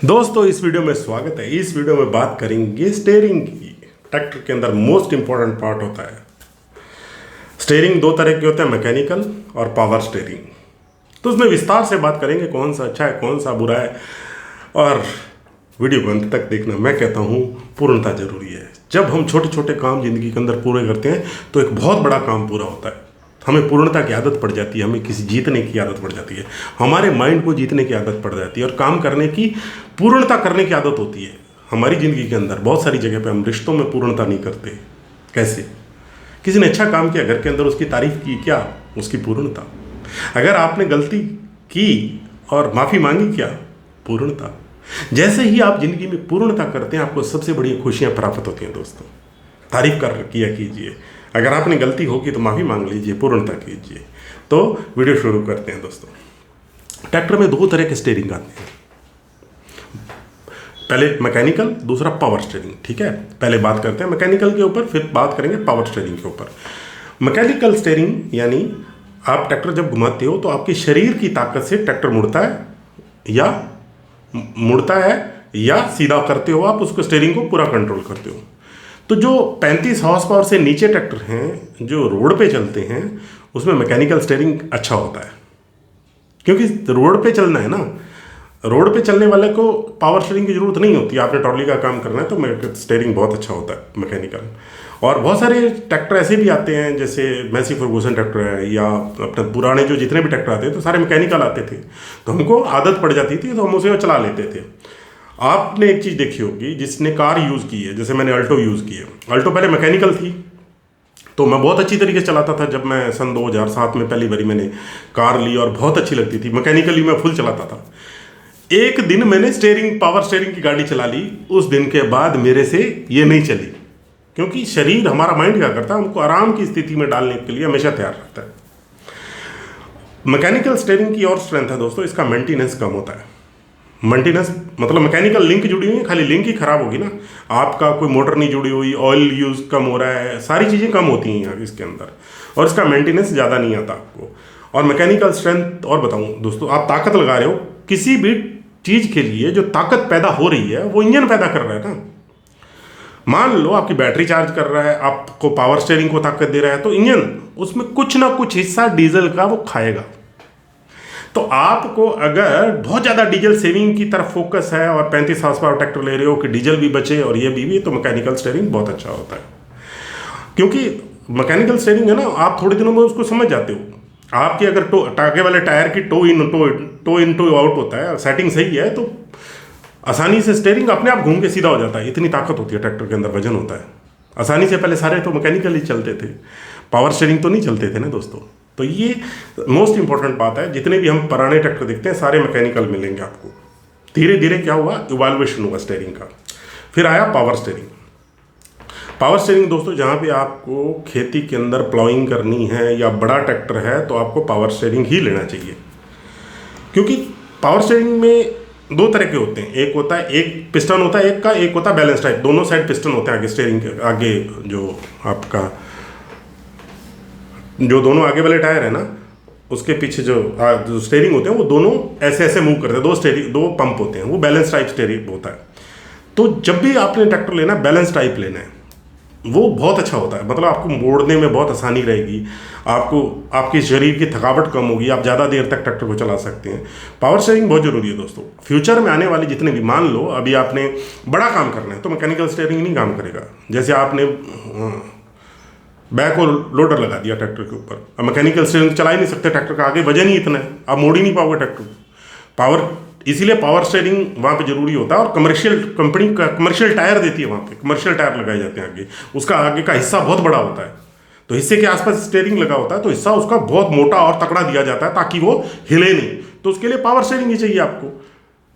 दोस्तों इस वीडियो में स्वागत है। इस वीडियो में बात करेंगे स्टीयरिंग की। ट्रैक्टर के अंदर मोस्ट इंपॉर्टेंट पार्ट होता है स्टीयरिंग। दो तरह के होते हैं, मैकेनिकल और पावर स्टीयरिंग। तो उसमें विस्तार से बात करेंगे कौन सा अच्छा है कौन सा बुरा है, और वीडियो को अंत तक देखना। मैं कहता हूँ पूर्णता जरूरी है। जब हम छोटे छोटे काम जिंदगी के अंदर पूरे करते हैं तो एक बहुत बड़ा काम पूरा होता है। हमें पूर्णता की आदत पड़ जाती है, हमें किसी जीतने की आदत पड़ जाती है, हमारे माइंड को जीतने की आदत पड़ जाती है और काम करने की पूर्णता करने की आदत होती है। हमारी ज़िंदगी के अंदर बहुत सारी जगह पे हम रिश्तों में पूर्णता नहीं करते। कैसे? किसी ने अच्छा काम किया घर के अंदर, उसकी तारीफ की, क्या उसकी पूर्णता। अगर आपने गलती की और माफ़ी मांगी, क्या पूर्णता। जैसे ही आप जिंदगी में पूर्णता करते हैं आपको सबसे बड़ी खुशियाँ प्राप्त होती हैं। दोस्तों तारीफ कर किया कीजिए। अगर आपने गलती होगी तो माफ़ी मांग लीजिए, पूर्णता कीजिए। तो वीडियो शुरू करते हैं। दोस्तों ट्रैक्टर में दो तरह के स्टीयरिंग आते हैं, पहले मैकेनिकल, दूसरा पावर स्टीयरिंग। ठीक है, पहले बात करते हैं मैकेनिकल के ऊपर, फिर बात करेंगे पावर स्टीयरिंग के ऊपर। मैकेनिकल स्टीयरिंग यानी आप ट्रैक्टर जब घुमाते हो तो आपके शरीर की ताकत से ट्रैक्टर मुड़ता है या सीधा करते हो, आप उसको स्टीयरिंग को पूरा कंट्रोल करते हो। तो जो 35 हॉर्स पावर से नीचे ट्रैक्टर हैं जो रोड पे चलते हैं उसमें मैकेनिकल स्टीयरिंग अच्छा होता है, क्योंकि रोड पे चलना है ना। रोड पे चलने वाले को पावर स्टीयरिंग की जरूरत नहीं होती। आपने ट्रॉली का काम करना है तो स्टीयरिंग बहुत अच्छा होता है मैकेनिकल। और बहुत सारे ट्रैक्टर ऐसे भी आते हैं, जैसे मैसी फर्गूसन ट्रैक्टर है या अपने पुराने जो जितने भी ट्रैक्टर आते हैं तो सारे मैकेनिकल आते थे। तो हमको आदत पड़ जाती थी तो हम उसे चला लेते थे। आपने एक चीज़ देखी होगी, जिसने कार यूज़ की है, जैसे मैंने अल्टो यूज़ की है। अल्टो पहले मैकेनिकल थी तो मैं बहुत अच्छी तरीके से चलाता था। जब मैं सन 2007 में पहली बारी मैंने कार ली और बहुत अच्छी लगती थी, मैकेनिकली मैं फुल चलाता था। एक दिन मैंने पावर स्टीयरिंग की गाड़ी चला ली, उस दिन के बाद मेरे से ये नहीं चली, क्योंकि शरीर हमारा माइंड क्या करता है, हमको आराम की स्थिति में डालने के लिए हमेशा तैयार रहता है। मैकेनिकल स्टीयरिंग की और स्ट्रेंथ है दोस्तों, इसका मेंटेनेंस कम होता है। मेंटेनेंस मतलब मैकेनिकल लिंक जुड़ी हुई है, खाली लिंक ही खराब होगी ना, आपका कोई मोटर नहीं जुड़ी हुई, ऑयल यूज़ कम हो रहा है, सारी चीज़ें कम होती हैं यहाँ इसके अंदर, और इसका मेंटेनेंस ज़्यादा नहीं आता आपको। और मैकेनिकल स्ट्रेंथ और बताऊँ दोस्तों, आप ताकत लगा रहे हो किसी भी चीज़ के लिए, जो ताकत पैदा हो रही है वो इंजन पैदा कर रहा है ना। मान लो आपकी बैटरी चार्ज कर रहा है, आपको पावर स्टीयरिंग को ताकत दे रहा है, तो इंजन उसमें कुछ ना कुछ हिस्सा डीजल का वो खाएगा। तो आपको अगर बहुत ज़्यादा डीजल सेविंग की तरफ फोकस है और 35 हॉर्स पावर ट्रैक्टर ले रहे हो कि डीजल भी बचे और ये भी, तो मैकेनिकल स्टीयरिंग बहुत अच्छा होता है। क्योंकि मैकेनिकल स्टीयरिंग है ना, आप थोड़े दिनों में उसको समझ जाते हो। आपके अगर आगे वाले टायर की टो इन टो आउट होता है, सेटिंग सही है, तो आसानी से स्टीयरिंग अपने आप घूम के सीधा हो जाता है। इतनी ताकत होती है ट्रैक्टर के अंदर, वजन होता है आसानी से। पहले सारे तो मैकेनिकल ही चलते थे, पावर स्टीयरिंग तो नहीं चलते थे ना दोस्तों। तो ये मोस्ट इंपॉर्टेंट बात है। जितने भी हम पुराने ट्रैक्टर देखते हैं सारे मैकेनिकल मिलेंगे आपको। धीरे धीरे क्या हुआ, इवॉल्यूशन हुआ स्टीयरिंग का। फिर आया पावर स्टीयरिंग। पावर स्टीयरिंग दोस्तों, जहाँ पे आपको खेती के अंदर प्लाइंग करनी है या बड़ा ट्रैक्टर है तो आपको पावर स्टीयरिंग ही लेना चाहिए। क्योंकि पावर स्टीयरिंग में दो तरह के होते हैं, एक होता है, एक पिस्टन होता है एक होता है बैलेंस टाइप। दोनों साइड पिस्टन होते हैं आगे स्टीयरिंग के आगे, जो आपका जो दोनों आगे वाले टायर है ना, उसके पीछे जो स्टीयरिंग होते हैं वो दोनों ऐसे ऐसे मूव करते हैं। दो पंप होते हैं, वो बैलेंस टाइप स्टीयरिंग होता है। तो जब भी आपने ट्रैक्टर लेना है बैलेंस टाइप लेना है, वो बहुत अच्छा होता है। मतलब आपको मोड़ने में बहुत आसानी रहेगी, आपको आपके शरीर की थकावट कम होगी, आप ज़्यादा देर तक ट्रैक्टर को चला सकते हैं। पावर स्टीयरिंग बहुत ज़रूरी है दोस्तों। फ्यूचर में आने वाले जितने भी, मान लो अभी आपने बड़ा काम करना है तो मैकेनिकल स्टीयरिंग नहीं काम करेगा। जैसे आपने बैक और लोडर लगा दिया ट्रैक्टर के ऊपर, अब मैकेनिकल स्टीयरिंग चला ही नहीं सकते, ट्रैक्टर का आगे वजन ही इतना है, आप मोड़ ही नहीं पाओगे ट्रैक्टर पावर। इसीलिए पावर स्टीयरिंग वहाँ पे जरूरी होता है। और कमर्शियल कंपनी का कमर्शियल टायर देती है, वहाँ पे कमर्शियल टायर लगाए जाते हैं आगे, उसका आगे का हिस्सा बहुत बड़ा होता है, तो हिस्से के आसपास स्टीयरिंग लगा होता है, तो हिस्सा उसका बहुत मोटा और तकड़ा दिया जाता है ताकि वो हिले नहीं। तो उसके लिए पावर स्टीयरिंग ही चाहिए आपको,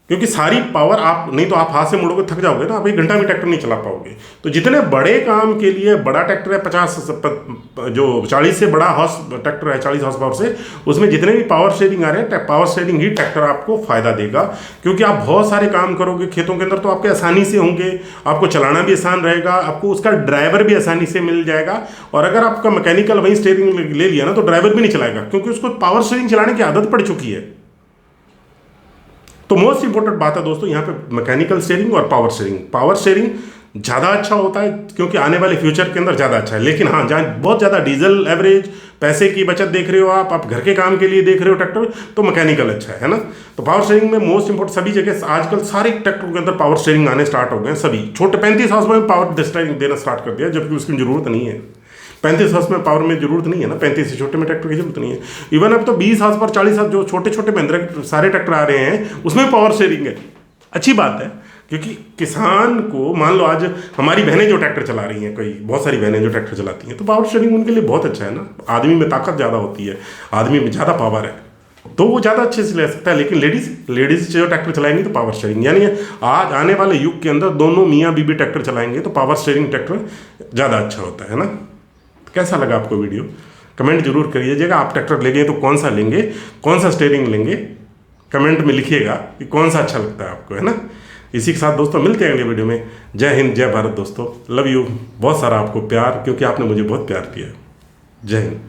क्योंकि सारी पावर आप नहीं तो आप हाथ से मुड़ोगे, थक जाओगे ना, आप 1 घंटा भी ट्रैक्टर नहीं चला पाओगे। तो जितने बड़े काम के लिए बड़ा ट्रैक्टर है, 40 से बड़ा हॉर्स ट्रैक्टर है 40 हॉर्स पावर से, उसमें जितने भी पावर स्टीयरिंग आ रहे हैं, पावर स्टीयरिंग ही ट्रैक्टर आपको फायदा देगा। क्योंकि आप बहुत सारे काम करोगे खेतों के अंदर तो आपके आसानी से होंगे, आपको चलाना भी आसान रहेगा, आपको उसका ड्राइवर भी आसानी से मिल जाएगा। और अगर आपका मैकेनिकल वही स्टीयरिंग ले लिया ना तो ड्राइवर भी नहीं चलाएगा, क्योंकि उसको पावर स्टीयरिंग चलाने की आदत पड़ चुकी है। तो मोस्ट इंपॉर्टेंट बात है दोस्तों यहाँ पे मैकेनिकल स्टीयरिंग और पावर स्टीयरिंग। पावर स्टीयरिंग ज़्यादा अच्छा होता है क्योंकि आने वाले फ्यूचर के अंदर ज़्यादा अच्छा है। लेकिन हाँ, जहाँ बहुत ज़्यादा डीजल एवरेज, पैसे की बचत देख रहे हो आप घर के काम के लिए देख रहे हो ट्रैक्टर, तो मैकेनिकल अच्छा है ना। तो पावर स्टीयरिंग में मोस्ट इंपॉर्टेंट सभी जगह आजकल सारे ट्रैक्टरों के अंदर पावर स्टीयरिंग आने स्टार्ट हो गए हैं। सभी छोटे 35 हाउस में पावर स्टीयरिंग देना स्टार्ट कर दिया, जबकि उसकी जरूरत नहीं है। 35 हाउस में पावर में जरूरत नहीं है ना, 35 से छोटे में ट्रैक्टर की जरूरत नहीं है। इवन अब तो 20 हाउस पर 40 हाउस जो छोटे छोटे महिंद्रा सारे ट्रैक्टर आ रहे हैं उसमें पावर स्टीयरिंग है। अच्छी बात है, क्योंकि किसान को मान लो आज हमारी बहनें जो ट्रैक्टर चला रही हैं, कोई बहुत सारी बहनें जो ट्रैक्टर चलाती हैं, तो पावर स्टीयरिंग उनके लिए बहुत अच्छा है ना। आदमी में ताकत ज़्यादा होती है, आदमी में ज़्यादा पावर है, तो वो ज़्यादा अच्छे से ले सकता है। लेकिन लेडीज़ जो ट्रैक्टर चलाएंगी तो पावर स्टीयरिंग, यानी आज आने वाले युग के अंदर दोनों मियाँ बीबी ट्रैक्टर चलाएंगे तो पावर स्टीयरिंग ट्रैक्टर ज़्यादा अच्छा होता है ना। कैसा लगा आपको वीडियो, कमेंट जरूर करिएगा। आप ट्रैक्टर लेंगे तो कौन सा लेंगे, कौन सा स्टीयरिंग लेंगे, कमेंट में लिखिएगा कि कौन सा अच्छा लगता है आपको, है ना। इसी के साथ दोस्तों मिलते हैं अगले वीडियो में। जय हिंद, जय भारत दोस्तों, लव यू, बहुत सारा आपको प्यार, क्योंकि आपने मुझे बहुत प्यार दिया। जय हिंद।